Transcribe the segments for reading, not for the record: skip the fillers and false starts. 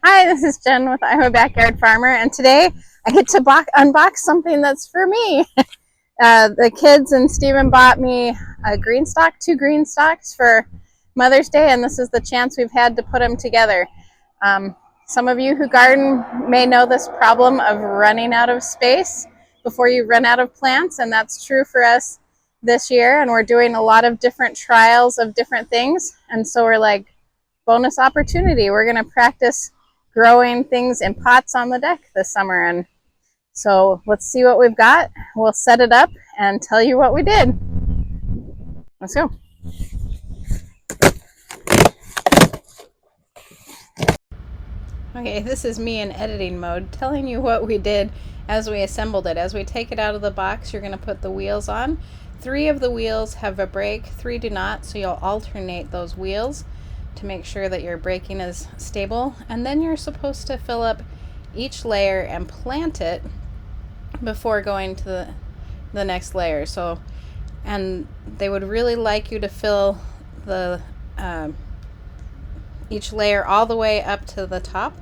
Hi, this is Jen with Iowa Backyard Farmer, and today I get to unbox something that's for me. The kids and Steven bought me a Greenstalk, 2 Greenstalks for Mother's Day, and this is the chance we've had to put them together. Some of you who garden may know this problem of running out of space before you run out of plants, and that's true for us this year, and we're doing a lot of different trials of different things, and so we're like, bonus opportunity. We're going to practice growing things in pots on the deck this summer, and so let's see what we've got. We'll set it up and tell you what we did. Let's go. Okay, this is me in editing mode, telling you what we did as we assembled it. As we take it out of the box, you're going to put the wheels on. 3 of the wheels have a brake, 3 do not, so you'll alternate those wheels to make sure that your braking is stable. And then you're supposed to fill up each layer and plant it before going to the next layer. So, and they would really like you to fill the each layer all the way up to the top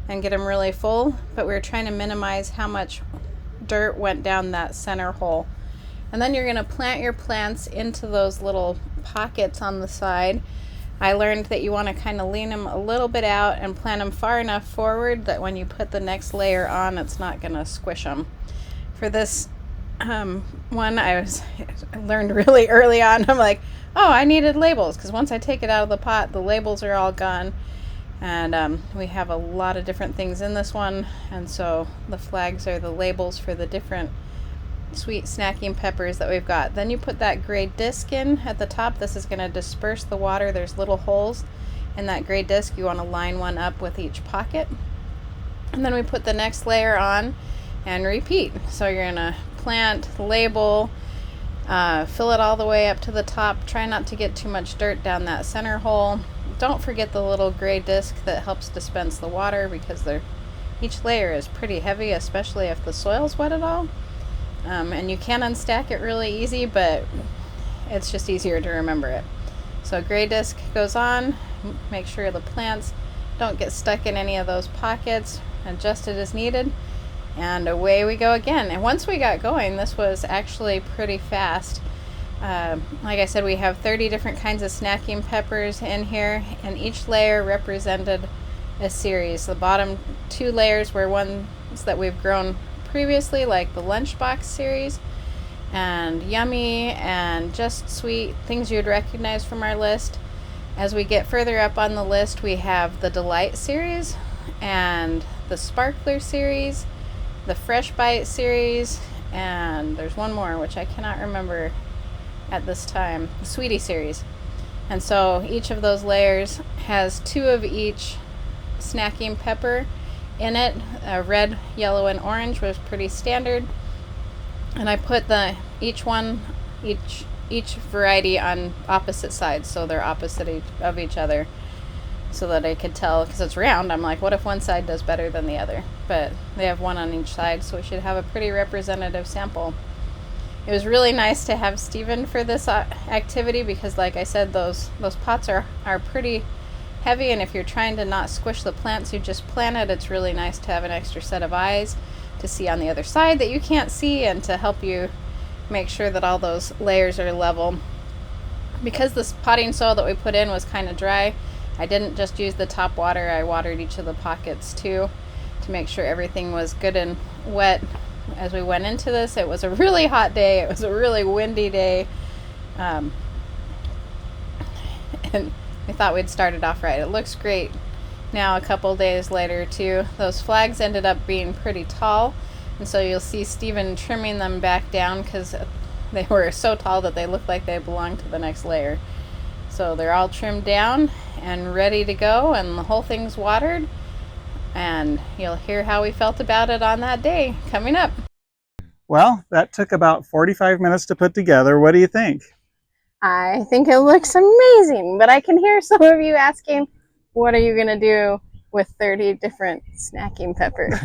and get them really full, but we're trying to minimize how much dirt went down that center hole. And then you're going to plant your plants into those little pockets on the side. I learned that you want to kind of lean them a little bit out and plant them far enough forward that when you put the next layer on, it's not going to squish them. For this one, I learned really early on, I'm like, oh, I needed labels, because once I take it out of the pot, the labels are all gone. And we have a lot of different things in this one, and so the flags are the labels for the different sweet snacking peppers that we've got. Then you put that gray disc in at the top. This is going to disperse the water. There's little holes in that gray disc. You want to line one up with each pocket. And then we put the next layer on and repeat. So you're going to plant, label, fill it all the way up to the top. Try not to get too much dirt down that center hole. Don't forget the little gray disc that helps dispense the water, because each layer is pretty heavy, especially if the soil's wet at all. And you can unstack it really easy, but it's just easier to remember it. So gray disc goes on. Make sure the plants don't get stuck in any of those pockets. Adjust it as needed, and away we go again. And once we got going, this was actually pretty fast. Like I said, we have 30 different kinds of snacking peppers in here, and each layer represented a series. The bottom 2 layers were ones that we've grown previously, like the Lunchbox series, and Yummy, and Just Sweet, things you would recognize from our list. As we get further up on the list, we have the Delite series, and the Sparkler series, the Fresh Bite series, and there's one more which I cannot remember at this time, the Sweetie series. And so each of those layers has 2 of each snacking pepper in it. Red, yellow, and orange was pretty standard, and I put each variety on opposite sides, so they're opposite of each other, so that I could tell, because it's round. I'm like, what if one side does better than the other? But they have one on each side, so we should have a pretty representative sample. It was really nice to have Steven for this activity, because like I said, those pots are pretty heavy, and if you're trying to not squish the plants you just planted, it's really nice to have an extra set of eyes to see on the other side that you can't see, and to help you make sure that all those layers are level. Because this potting soil that we put in was kind of dry, I didn't just use the top water, I watered each of the pockets too, to make sure everything was good and wet. As we went into this, it was a really hot day, it was a really windy day, and we thought we'd started off right. It looks great now a couple days later too. Those flags ended up being pretty tall, and so you'll see Steven trimming them back down, because they were so tall that they looked like they belonged to the next layer. So they're all trimmed down and ready to go, and the whole thing's watered, and you'll hear how we felt about it on that day coming up. Well, that took about 45 minutes to put together. What do you think? I think it looks amazing, but I can hear some of you asking, what are you going to do with 30 different snacking peppers?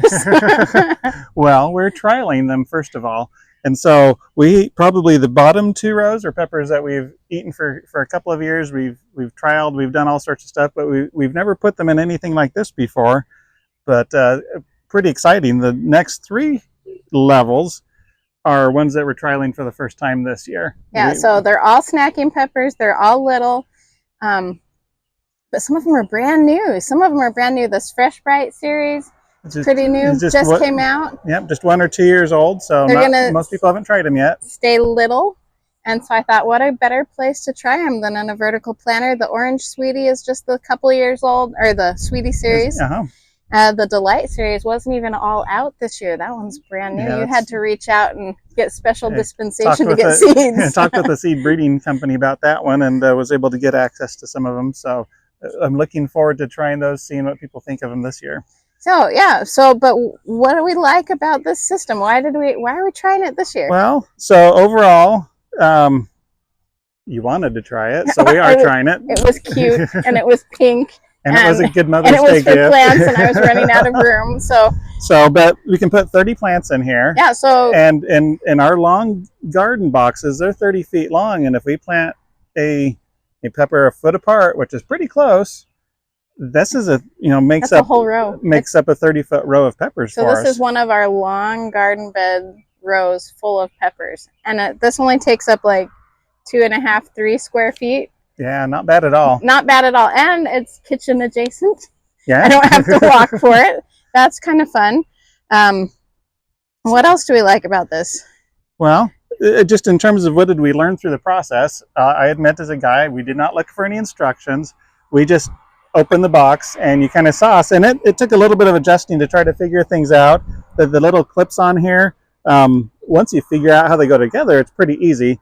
Well, we're trialing them first of all, And so we probably the bottom 2 rows are peppers that we've eaten for a couple of years. We've trialed, we've done all sorts of stuff, but we've never put them in anything like this before. But pretty exciting. The next 3 levels are ones that we're trialing for the first time this year. Yeah, so they're all snacking peppers. They're all little, but some of them are brand new. Some of them are brand new. This Fresh Bright series, pretty new, just came out. Yep, just 1 or 2 years old. So most people haven't tried them yet. Stay little. And so I thought, what a better place to try them than in a vertical planter. The Orange Sweetie is just a couple years old, or the Sweetie series. The Delite series wasn't even all out this year. That one's brand new. Yeah, you had to reach out and get special dispensation to get seeds. Talked with the seed breeding company about that one, and was able to get access to some of them. So I'm looking forward to trying those, seeing what people think of them this year. So yeah, but what do we like about this system? Why are we trying it this year? Well, so overall, you wanted to try it, so we are trying it. It was cute and it was pink. And it was a good Mother's Day gift. And it was for plants, and I was running out of room. So, but we can put 30 plants in here. Yeah. So, and in our long garden boxes, they're 30 feet long, and if we plant a pepper a foot apart, which is pretty close, this is makes up a whole row. Makes up a 30-foot row of peppers. So this is one of our long garden bed rows full of peppers, and this only takes up like 2.5, 3 square feet. Yeah, not bad at all. Not bad at all. And it's kitchen adjacent. Yeah. I don't have to walk for it. That's kind of fun. What else do we like about this? Well, just in terms of what did we learn through the process, I admit as a guy, we did not look for any instructions. We just opened the box and you kind of saw us. And it took a little bit of adjusting to try to figure things out. The little clips on here, once you figure out how they go together, it's pretty easy.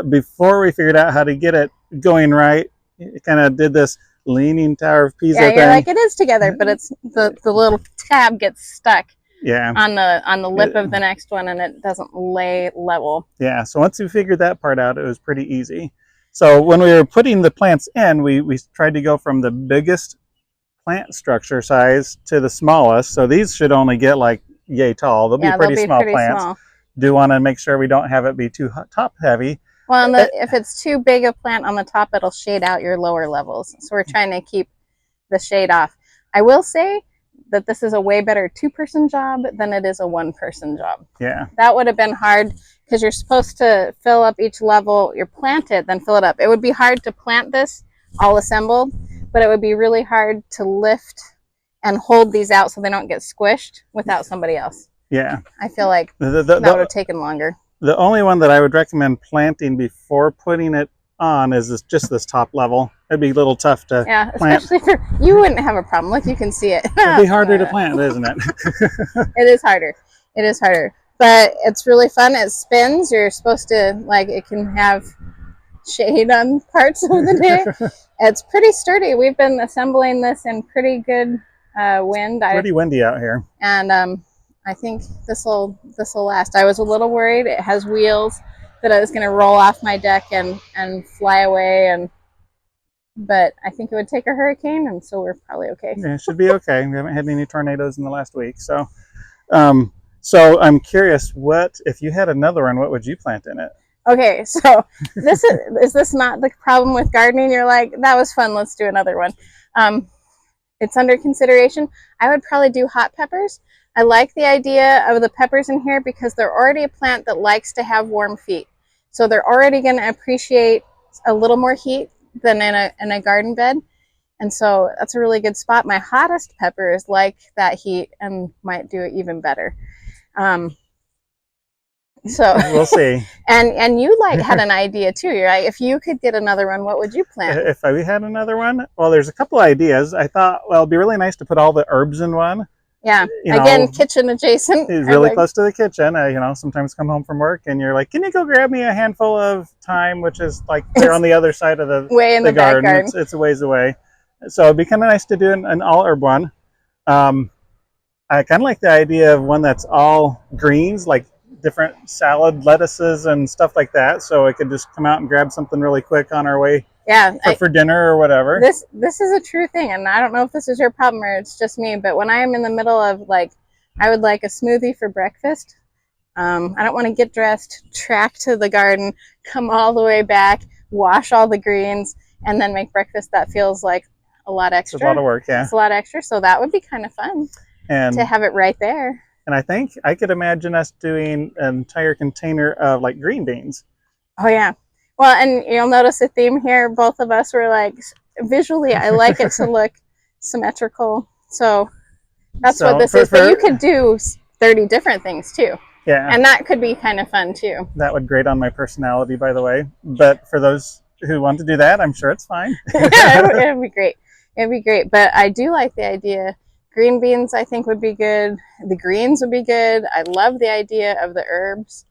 Before we figured out how to get it going right, it kind of did this leaning Tower of Pisa thing. You're like, it is together, but it's the little tab gets stuck. Yeah. On the lip of the next one, and it doesn't lay level. Yeah. So once we figured that part out, it was pretty easy. So when we were putting the plants in, we tried to go from the biggest plant structure size to the smallest. So these should only get like yay tall. They'll be pretty small plants. Small. Do want to make sure we don't have it be too top heavy. Well, if it's too big a plant on the top, it'll shade out your lower levels. So we're trying to keep the shade off. I will say that this is a way better 2-person job than it is a 1-person job. Yeah. That would have been hard because you're supposed to fill up each level. You plant it, then fill it up. It would be hard to plant this all assembled, but it would be really hard to lift and hold these out so they don't get squished without somebody else. Yeah. I feel like that would have taken longer. The only one that I would recommend planting before putting it on is just this top level. It'd be a little tough to plant. Especially you wouldn't have a problem. Look, you can see it. It'd be harder to plant, isn't it? It is harder. It is harder. But it's really fun. It spins. You're supposed to, it can have shade on parts of the day. It's pretty sturdy. We've been assembling this in pretty good wind. Pretty windy out here. And I think this will last. I was a little worried. It has wheels that I was going to roll off my deck and fly away, but I think it would take a hurricane, and so we're probably okay. Yeah, it should be okay. We haven't had any tornadoes in the last week, so so I'm curious, what if you had another one? What would you plant in it? Okay, so is this not the problem with gardening? You're like, that was fun. Let's do another one. It's under consideration. I would probably do hot peppers. I like the idea of the peppers in here because they're already a plant that likes to have warm feet. So they're already going to appreciate a little more heat than in a garden bed. And so that's a really good spot. My hottest peppers like that heat and might do it even better. So we'll see. And you had an idea too. You're like, if you could get another one, what would you plant? If we had another one, well, there's a couple ideas. I thought, well, it'd be really nice to put all the herbs in one. Yeah, again, kitchen adjacent. It's really close to the kitchen. Sometimes come home from work and you're like, can you go grab me a handful of thyme, which is like there on the other side of the way in the garden. Backyard. It's a ways away. So it'd be kind of nice to do an all herb one. I kind of like the idea of one that's all greens, like different salad lettuces and stuff like that. So I could just come out and grab something really quick on our way. Yeah, for dinner or whatever. This is a true thing, and I don't know if this is your problem or it's just me, but when I am in the middle of I would like a smoothie for breakfast, I don't want to get dressed, track to the garden, come all the way back, wash all the greens, and then make breakfast. That feels like a lot extra. It's a lot of work, yeah. It's a lot extra, so that would be kind of fun to have it right there. And I think I could imagine us doing an entire container of like green beans. Oh yeah. Well, and you'll notice a theme here. Both of us were like, visually, I like it to look symmetrical. So that's what this is. But you could do 30 different things too. Yeah. And that could be kind of fun too. That would grate on my personality, by the way. But for those who want to do that, I'm sure it's fine. Yeah, it'd be great. It'd be great. But I do like the idea. Green beans, I think, would be good. The greens would be good. I love the idea of the herbs.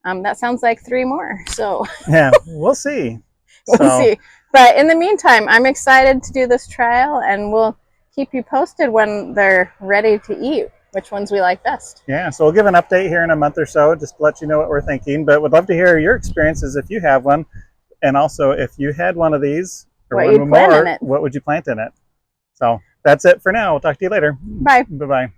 That sounds like 3 more. So yeah, we'll see. We'll see. But in the meantime, I'm excited to do this trial, and we'll keep you posted when they're ready to eat, which ones we like best. Yeah, so we'll give an update here in a month or so, just to let you know what we're thinking. But would love to hear your experiences if you have one. And also, if you had one of these, or one more, what would you plant in it? So that's it for now. We'll talk to you later. Bye. Bye-bye.